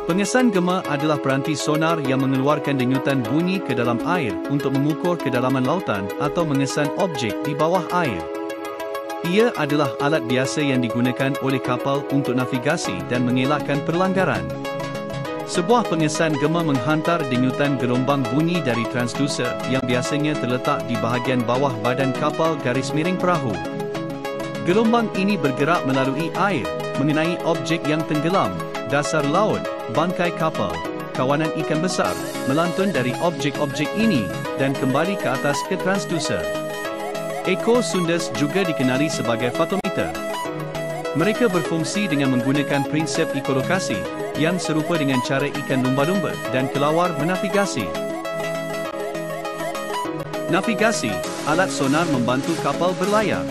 Pengesan gema adalah peranti sonar yang mengeluarkan denyutan bunyi ke dalam air untuk mengukur kedalaman lautan atau mengesan objek di bawah air. Ia adalah alat biasa yang digunakan oleh kapal untuk navigasi dan mengelakkan perlanggaran. Sebuah pengesan gema menghantar denyutan gelombang bunyi dari transducer yang biasanya terletak di bahagian bawah badan kapal garis miring perahu. Gelombang ini bergerak melalui air, mengenai objek yang tenggelam, dasar laut, bangkai kapal, kawanan ikan besar, melantun dari objek-objek ini, dan kembali ke atas ke transducer. Ekor Sundes juga dikenali sebagai fatometer. Mereka berfungsi dengan menggunakan prinsip ekolokasi, yang serupa dengan cara ikan lumba-lumba dan kelawar menavigasi. Navigasi, alat sonar membantu kapal berlayar.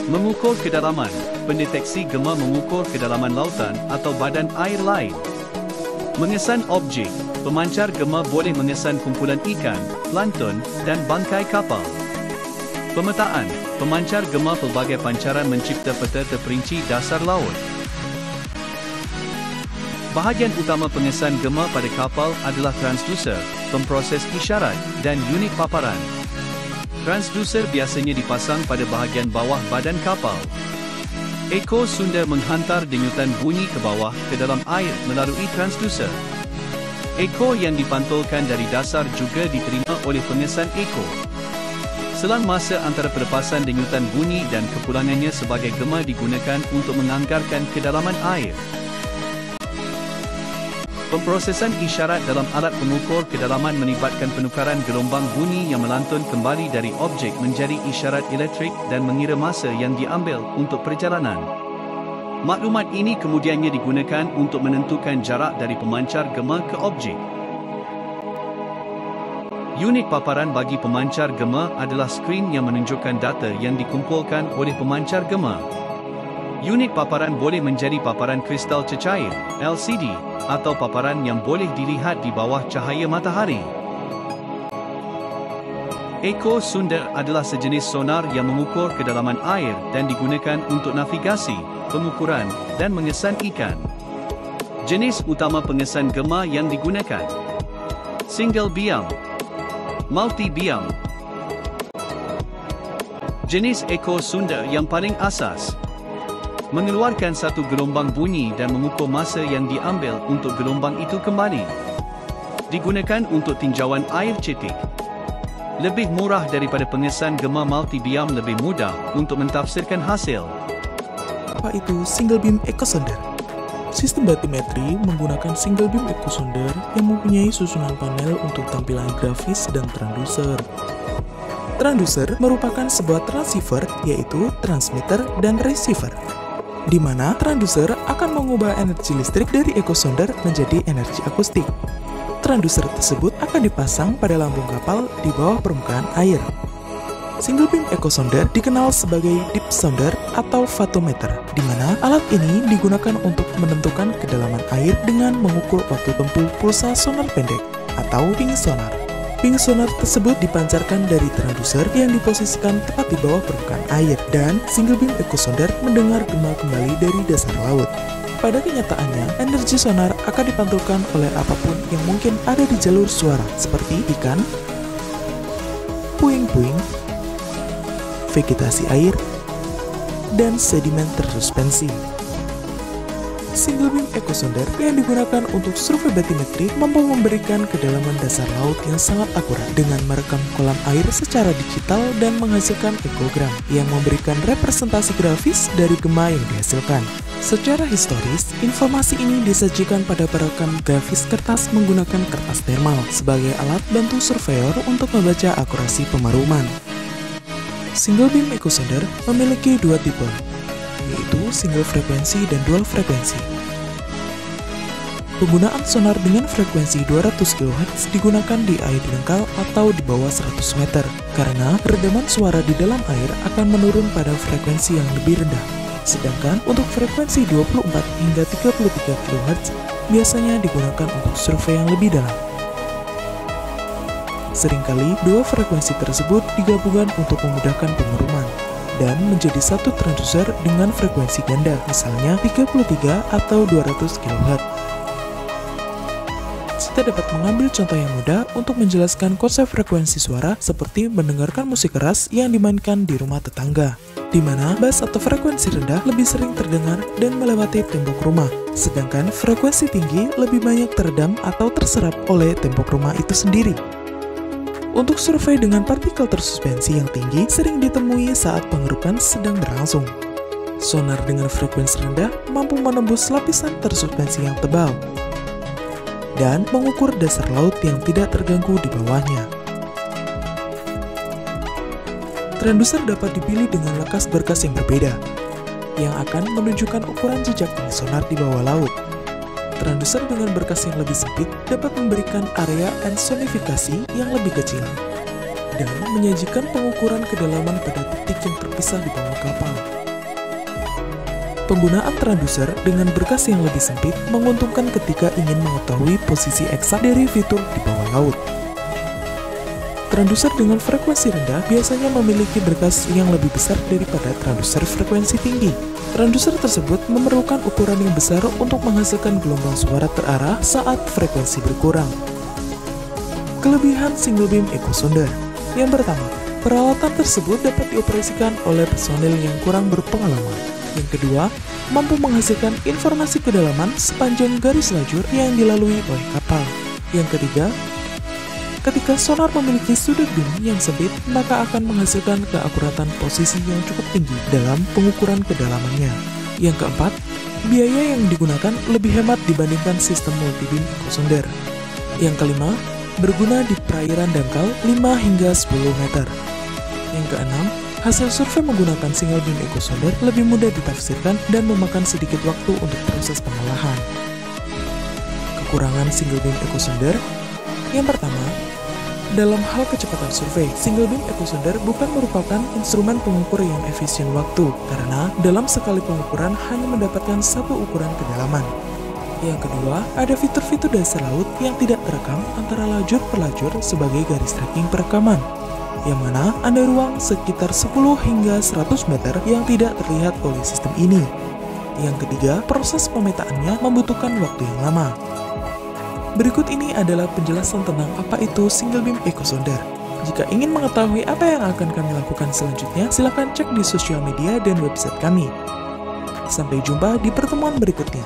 Mengukur kedalaman, pendeteksi gema mengukur kedalaman lautan atau badan air lain. Mengesan objek, pemancar gema boleh mengesan kumpulan ikan, plankton, dan bangkai kapal. Pemetaan, pemancar gema pelbagai pancaran mencipta peta terperinci dasar laut. Bahagian utama pengesan gema pada kapal adalah transducer, pemproses isyarat, dan unit paparan. Transducer biasanya dipasang pada bahagian bawah badan kapal. Ekor Sunda menghantar denyutan bunyi ke bawah ke dalam air melalui transducer. Ekor yang dipantulkan dari dasar juga diterima oleh pengesan ekor. Selang masa antara pelepasan denyutan bunyi dan kepulangannya sebagai gema digunakan untuk menganggarkan kedalaman air. Pemprosesan isyarat dalam alat pengukur kedalaman melibatkan penukaran gelombang bunyi yang melantun kembali dari objek menjadi isyarat elektrik dan mengira masa yang diambil untuk perjalanan. Maklumat ini kemudiannya digunakan untuk menentukan jarak dari pemancar gema ke objek. Unit paparan bagi pemancar gema adalah skrin yang menunjukkan data yang dikumpulkan oleh pemancar gema. Unit paparan boleh menjadi paparan kristal cecair, LCD, atau paparan yang boleh dilihat di bawah cahaya matahari. Ekor Sunda adalah sejenis sonar yang mengukur kedalaman air dan digunakan untuk navigasi, pengukuran, dan mengesan ikan. Jenis utama pengesan gema yang digunakan: single beam, multi beam. Jenis ekor Sunda yang paling asas mengeluarkan satu gelombang bunyi dan mengukur masa yang diambil untuk gelombang itu kembali. Digunakan untuk tinjauan air cetek. Lebih murah daripada pengesan gema multi-beam, lebih mudah untuk mentafsirkan hasil. Apa itu single beam echosonder? Sistem batimetri menggunakan single beam echosonder yang mempunyai susunan panel untuk tampilan grafis dan transducer. Transducer merupakan sebuah transceiver, yaitu transmitter dan receiver, di mana transducer akan mengubah energi listrik dari echosonder menjadi energi akustik. Transducer tersebut akan dipasang pada lambung kapal di bawah permukaan air. Single beam echosonder dikenal sebagai deep sounder atau fatometer, di mana alat ini digunakan untuk menentukan kedalaman air dengan mengukur waktu tempuh pulsa sonar pendek atau ping sonar. Ping sonar tersebut dipancarkan dari transducer yang diposisikan tepat di bawah permukaan air, dan single beam echosonder mendengar gema kembali dari dasar laut. Pada kenyataannya, energi sonar akan dipantulkan oleh apapun yang mungkin ada di jalur suara, seperti ikan, puing-puing, vegetasi air, dan sedimen tersuspensi. Single beam echosonder yang digunakan untuk survei batimetri mampu memberikan kedalaman dasar laut yang sangat akurat dengan merekam kolam air secara digital dan menghasilkan ekogram yang memberikan representasi grafis dari gema yang dihasilkan. Secara historis, informasi ini disajikan pada perekam grafis kertas menggunakan kertas thermal sebagai alat bantu surveyor untuk membaca akurasi pemaruman. Single beam echosonder memiliki dua tipe, yaitu single frekuensi dan dual frekuensi. Penggunaan sonar dengan frekuensi 200 kHz digunakan di air dangkal atau di bawah 100 meter, karena redaman suara di dalam air akan menurun pada frekuensi yang lebih rendah. Sedangkan untuk frekuensi 24 hingga 33 kHz biasanya digunakan untuk survei yang lebih dalam. Seringkali dua frekuensi tersebut digabungkan untuk memudahkan pemaruman dan menjadi satu transducer dengan frekuensi ganda, misalnya 33 atau 200 kHz. kita dapat mengambil contoh yang mudah untuk menjelaskan konsep frekuensi suara seperti mendengarkan musik keras yang dimainkan di rumah tetangga, di mana bass atau frekuensi rendah lebih sering terdengar dan melewati tembok rumah, sedangkan frekuensi tinggi lebih banyak teredam atau terserap oleh tembok rumah itu sendiri. Untuk survei dengan partikel tersuspensi yang tinggi sering ditemui saat pengerukan sedang berlangsung. Sonar dengan frekuensi rendah mampu menembus lapisan tersuspensi yang tebal dan mengukur dasar laut yang tidak terganggu di bawahnya. Transducer dapat dipilih dengan lekas berkas yang berbeda, yang akan menunjukkan ukuran jejak tinggi sonar di bawah laut. Transducer dengan berkas yang lebih sempit dapat memberikan area ensonifikasi yang lebih kecil, dan menyajikan pengukuran kedalaman pada titik yang terpisah di bawah kapal. Penggunaan transducer dengan berkas yang lebih sempit menguntungkan ketika ingin mengetahui posisi eksak dari fitur di bawah laut. Transducer dengan frekuensi rendah biasanya memiliki berkas yang lebih besar daripada transducer frekuensi tinggi. Transducer tersebut memerlukan ukuran yang besar untuk menghasilkan gelombang suara terarah saat frekuensi berkurang. Kelebihan single beam echo sounder. Yang pertama, peralatan tersebut dapat dioperasikan oleh personil yang kurang berpengalaman. Yang kedua, mampu menghasilkan informasi kedalaman sepanjang garis lajur yang dilalui oleh kapal. Yang ketiga, ketika sonar memiliki sudut beam yang sempit, maka akan menghasilkan keakuratan posisi yang cukup tinggi dalam pengukuran kedalamannya. Yang keempat, biaya yang digunakan lebih hemat dibandingkan sistem multibeam echo sounder. Yang kelima, berguna di perairan dangkal 5 hingga 10 meter. Yang keenam, hasil survei menggunakan single beam echo sounder lebih mudah ditafsirkan dan memakan sedikit waktu untuk proses pengolahan. Kekurangan single beam echo sounder. Yang pertama, dalam hal kecepatan survei, single beam echo sounder bukan merupakan instrumen pengukur yang efisien waktu, karena dalam sekali pengukuran hanya mendapatkan satu ukuran kedalaman. Yang kedua, ada fitur-fitur dasar laut yang tidak terekam antara lajur per lajur sebagai garis tracking perekaman, yang mana ada ruang sekitar 10 hingga 100 meter yang tidak terlihat oleh sistem ini. Yang ketiga, proses pemetaannya membutuhkan waktu yang lama. Berikut ini adalah penjelasan tentang apa itu single beam echo sounder. Jika ingin mengetahui apa yang akan kami lakukan selanjutnya, silakan cek di sosial media dan website kami. Sampai jumpa di pertemuan berikutnya.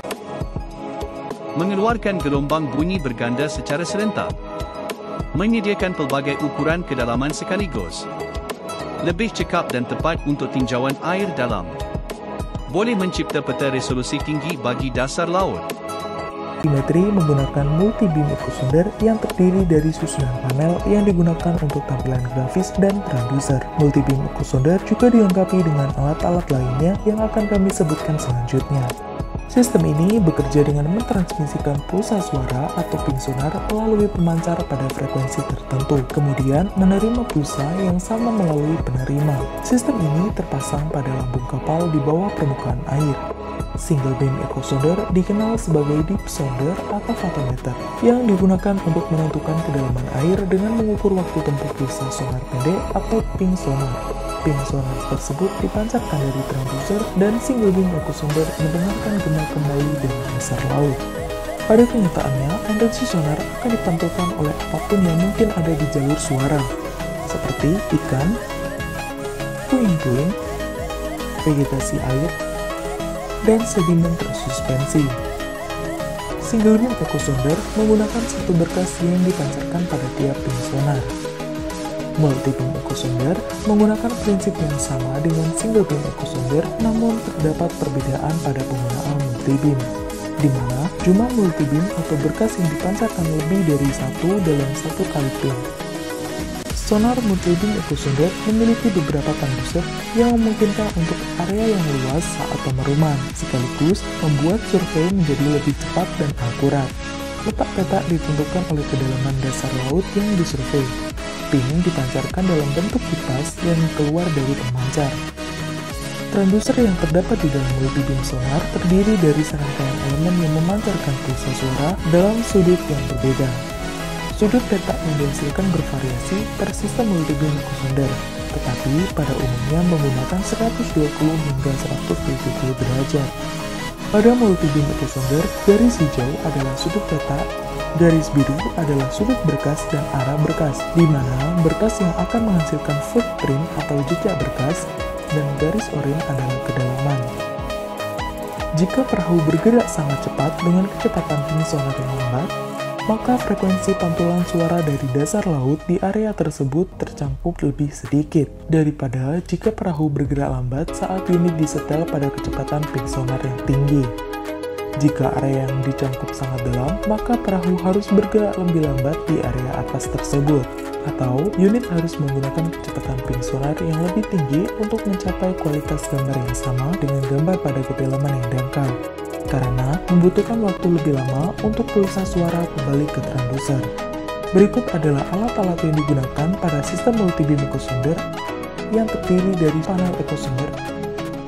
Mengeluarkan gelombang bunyi berganda secara serentak. Menyediakan pelbagai ukuran kedalaman sekaligus. Lebih cekap dan tepat untuk tinjauan air dalam. Boleh mencipta peta resolusi tinggi bagi dasar laut. Multimetri menggunakan multi-beam echo sounder yang terdiri dari susunan panel yang digunakan untuk tampilan grafis dan transducer. Multi-beam echo sounder juga dilengkapi dengan alat-alat lainnya yang akan kami sebutkan selanjutnya. Sistem ini bekerja dengan mentransmisikan pulsa suara atau ping sonar melalui pemancar pada frekuensi tertentu, kemudian menerima pulsa yang sama melalui penerima. Sistem ini terpasang pada lambung kapal di bawah permukaan air. Single beam echo sounder dikenal sebagai deep sounder atau photometer, yang digunakan untuk menentukan kedalaman air dengan mengukur waktu tempuh pulsa sonar pendek atau ping sonar. Ping sonar tersebut dipancarkan dari transducer dan single beam echo sounder mendengarkan gema kembali dari dasar laut. Pada kenyataannya, energi sonar akan dipantulkan oleh apapun yang mungkin ada di jalur suara, seperti ikan, puing-puing, vegetasi air, dan sedimen tersuspensi. Single beam echo sounder menggunakan satu berkas yang dipancarkan pada tiap ping sonar. Multi-beam echo sounder menggunakan prinsip yang sama dengan single beam echo sounder, namun terdapat perbedaan pada penggunaan multi-beam, di mana jumlah multi-beam atau berkas yang dipancarkan lebih dari satu dalam satu kali ping. Sonar multi-beam echo sounder memiliki beberapa transducer yang memungkinkan untuk area yang luas saat pemeruman, sekaligus membuat survei menjadi lebih cepat dan akurat. Letak peta ditentukan oleh kedalaman dasar laut yang disurvei. Ping dipancarkan dalam bentuk kipas yang keluar dari pemancar. Transducer yang terdapat di dalam multi-beam sonar terdiri dari serangkaian elemen yang memancarkan pulsa suara dalam sudut yang berbeda. Sudut peta yang dihasilkan bervariasi per sistem multi-beam echo sounder, tetapi pada umumnya menggunakan 120 hingga 170 derajat. Pada multi-beam echo sounder, garis hijau adalah sudut peta Garis biru adalah sudut berkas dan arah berkas, di mana berkas yang akan menghasilkan footprint atau jejak berkas, dan garis oranye adalah kedalaman. Jika perahu bergerak sangat cepat dengan kecepatan tinggi sonar yang lambat, maka frekuensi pantulan suara dari dasar laut di area tersebut tercangkup lebih sedikit daripada jika perahu bergerak lambat saat unit disetel pada kecepatan ping sonar yang tinggi. Jika area yang dicangkup sangat dalam, maka perahu harus bergerak lebih lambat di area atas tersebut, atau unit harus menggunakan kecepatan ping sonar yang lebih tinggi untuk mencapai kualitas gambar yang sama dengan gambar pada kedalaman yang dangkal, karena membutuhkan waktu lebih lama untuk pulsa suara kembali ke transducer. Berikut adalah alat-alat yang digunakan pada sistem multibeam echo sounder yang terdiri dari panel echo sounder,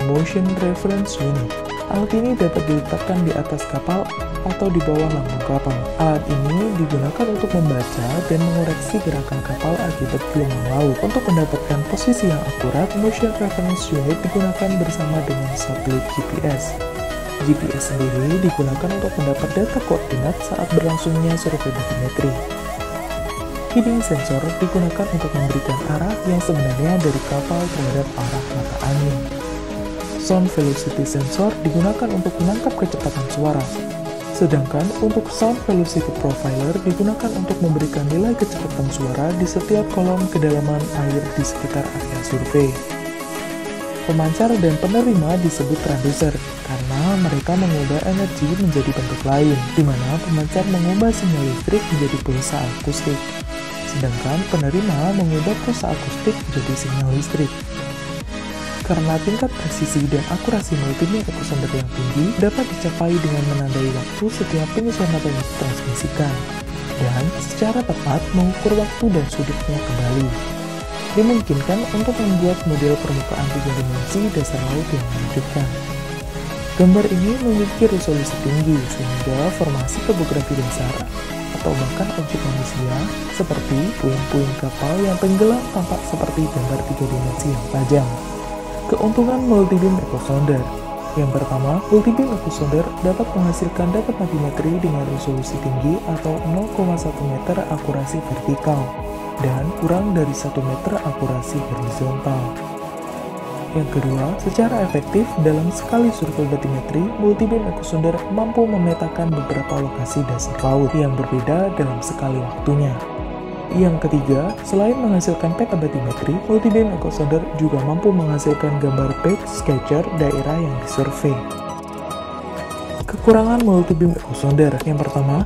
motion reference unit. Alat ini dapat diletakkan di atas kapal atau di bawah lambung kapal. Alat ini digunakan untuk membaca dan mengoreksi gerakan kapal akibat gelombang laut. Untuk mendapatkan posisi yang akurat, motion reference unit digunakan bersama dengan satelit GPS. GPS sendiri digunakan untuk mendapat data koordinat saat berlangsungnya survei batimetri. Heading sensor digunakan untuk memberikan arah yang sebenarnya dari kapal terhadap arah mata angin. Sound velocity sensor digunakan untuk menangkap kecepatan suara, sedangkan untuk sound velocity profiler digunakan untuk memberikan nilai kecepatan suara di setiap kolom kedalaman air di sekitar area survei. Pemancar dan penerima disebut transducer karena mereka mengubah energi menjadi bentuk lain, di mana pemancar mengubah sinyal listrik menjadi pulsa akustik, sedangkan penerima mengubah pulsa akustik menjadi sinyal listrik. Karena tingkat presisi dan akurasi multibeam echo sounder yang tinggi dapat dicapai dengan menandai waktu setiap penyusuan data yang ditransmisikan, dan secara tepat mengukur waktu dan sudutnya kembali. Dimungkinkan untuk membuat model permukaan 3 dimensi dasar laut yang menakjubkan. Gambar ini memiliki resolusi tinggi sehingga formasi topografi dasar atau bahkan objek manusia seperti puing-puing kapal yang tenggelam tampak seperti gambar 3 dimensi yang tajam. Keuntungan multibeam echo sounder. Yang pertama, multibeam echo sounder dapat menghasilkan data batimetri dengan resolusi tinggi atau 0,1 meter akurasi vertikal dan kurang dari 1 meter akurasi horizontal. Yang kedua, secara efektif dalam sekali survei batimetri, multibeam echo sounder mampu memetakan beberapa lokasi dasar laut yang berbeda dalam sekali waktunya. Yang ketiga, selain menghasilkan peta batimetri, multibeam echo sounder juga mampu menghasilkan gambar backsketcher daerah yang disurvei. Kekurangan multibeam echo sounder. Yang pertama,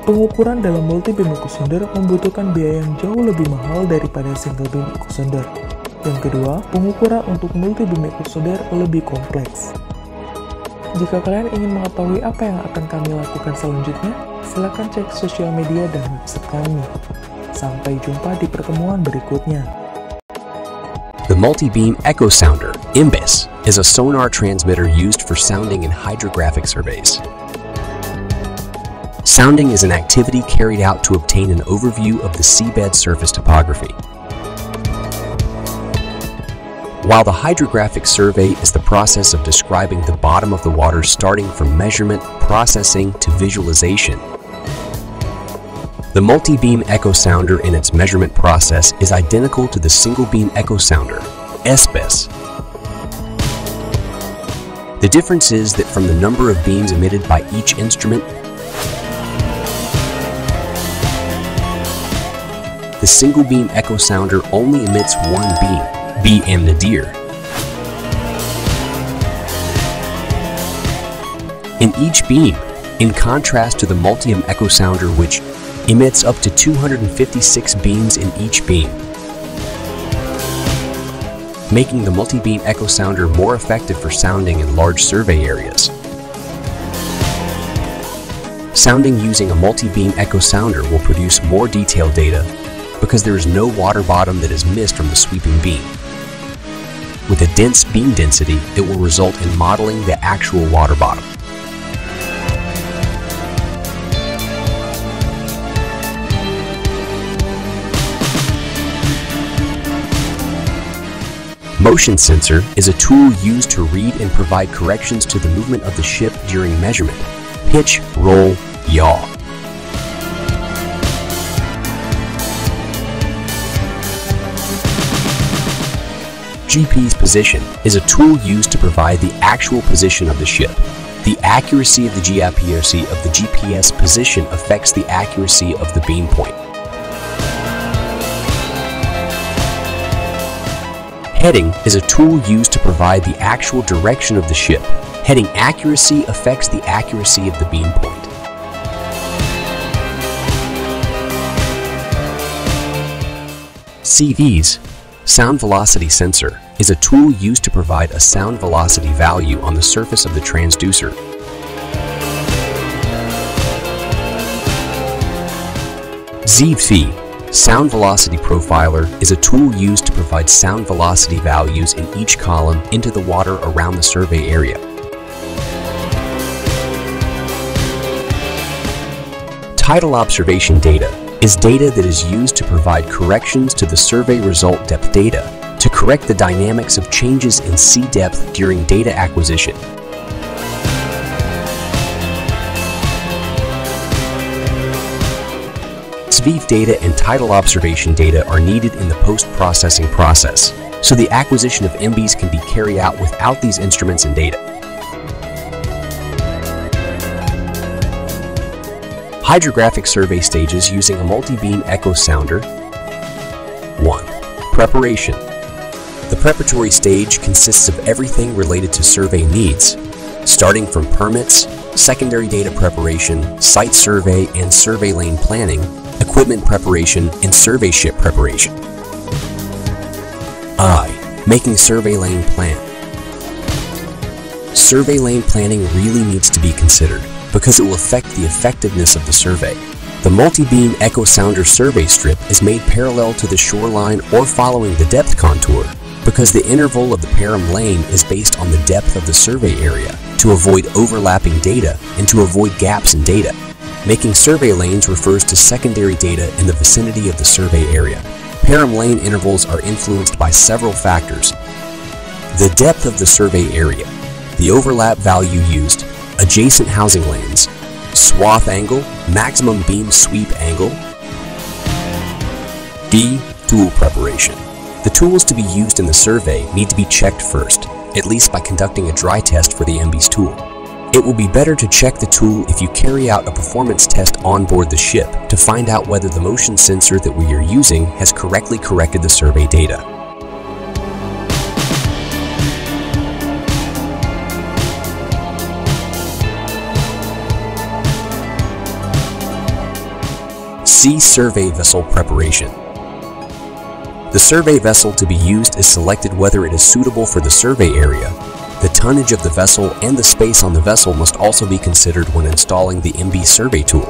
pengukuran dalam multibeam echo sounder membutuhkan biaya yang jauh lebih mahal daripada single beam echo sounder. Yang kedua, pengukuran untuk multibeam echo sounder lebih kompleks. Jika kalian ingin mengetahui apa yang akan kami lakukan selanjutnya, silakan cek sosial media dan website kami. Sampai jumpa di pertemuan berikutnya. The Multibeam Echo Sounder, MBES, is a sonar transmitter used for sounding and hydrographic surveys. Sounding is an activity carried out to obtain an overview of the seabed surface topography, while the hydrographic survey is the process of describing the bottom of the water starting from measurement, processing, to visualization. The multi-beam echo sounder in its measurement process is identical to the single-beam echo sounder, SBES. The difference is that from the number of beams emitted by each instrument, the single-beam echo sounder only emits one beam, BM nadir. In each beam, in contrast to the multi-beam echo sounder which emits up to 256 beams in each beam, making the multi-beam echo sounder more effective for sounding in large survey areas. Sounding using a multi-beam echo sounder will produce more detailed data because there is no water bottom that is missed from the sweeping beam. With a dense beam density, it will result in modeling the actual water bottom. Motion sensor is a tool used to read and provide corrections to the movement of the ship during measurement, pitch, roll, yaw. GPS position is a tool used to provide the actual position of the ship. The accuracy of the GPRC of the GPS position affects the accuracy of the beam point. Heading is a tool used to provide the actual direction of the ship. Heading accuracy affects the accuracy of the beam point. CVs, sound velocity sensor, is a tool used to provide a sound velocity value on the surface of the transducer. ZV, sound velocity profiler, is a tool used to provide sound velocity values in each column into the water around the survey area. Tidal observation data is data that is used to provide corrections to the survey result depth data to correct the dynamics of changes in sea depth during data acquisition. SVEV data and tidal observation data are needed in the post-processing process, so the acquisition of MBs can be carried out without these instruments and data. Hydrographic survey stages using a multi-beam echo sounder. 1. Preparation. The preparatory stage consists of everything related to survey needs, starting from permits, secondary data preparation, site survey and survey lane planning, equipment preparation, and survey ship preparation. I. Making survey lane plan. Survey lane planning really needs to be considered, because it will affect the effectiveness of the survey. The multi-beam echo sounder survey strip is made parallel to the shoreline or following the depth contour, because the interval of the param lane is based on the depth of the survey area to avoid overlapping data and to avoid gaps in data. Making survey lanes refers to secondary data in the vicinity of the survey area. Param lane intervals are influenced by several factors: the depth of the survey area, the overlap value used, adjacent housing lanes, swath angle, maximum beam sweep angle. D. Tool preparation. The tools to be used in the survey need to be checked first, at least by conducting a dry test for the MB's tool. It will be better to check the tool if you carry out a performance test on board the ship to find out whether the motion sensor that we are using has correctly corrected the survey data. C. Survey vessel preparation. The survey vessel to be used is selected whether it is suitable for the survey area. The tonnage of the vessel and the space on the vessel must also be considered when installing the MB survey tool.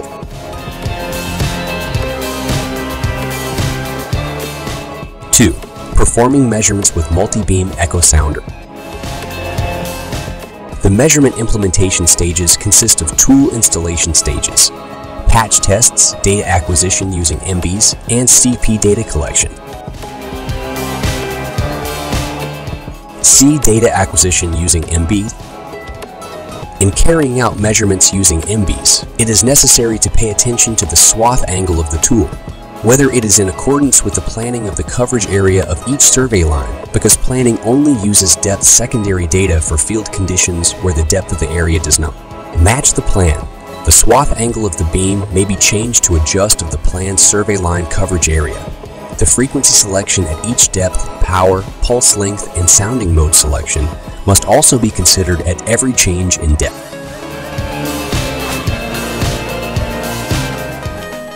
Two. Performing measurements with multi-beam echo sounder. The measurement implementation stages consist of tool installation stages, patch tests, data acquisition using MBs, and CP data collection. C. Data acquisition using MBs. In carrying out measurements using MBs, it is necessary to pay attention to the swath angle of the tool, whether it is in accordance with the planning of the coverage area of each survey line, because planning only uses depth secondary data for field conditions where the depth of the area does not. Match the plan. The swath angle of the beam may be changed to adjust of the planned survey line coverage area. The frequency selection at each depth, power, pulse length, and sounding mode selection must also be considered at every change in depth.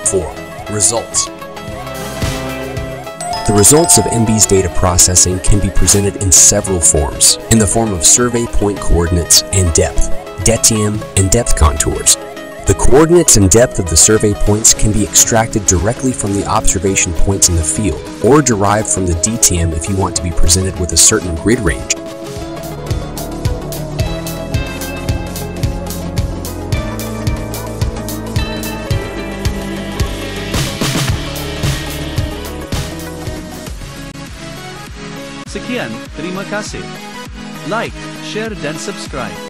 4. Results. The results of MB's data processing can be presented in several forms, in the form of survey point coordinates and depth, DTM, and depth contours. The coordinates and depth of the survey points can be extracted directly from the observation points in the field, or derived from the DTM if you want to be presented with a certain grid range. Sekian, terima kasih. Like, share dan subscribe.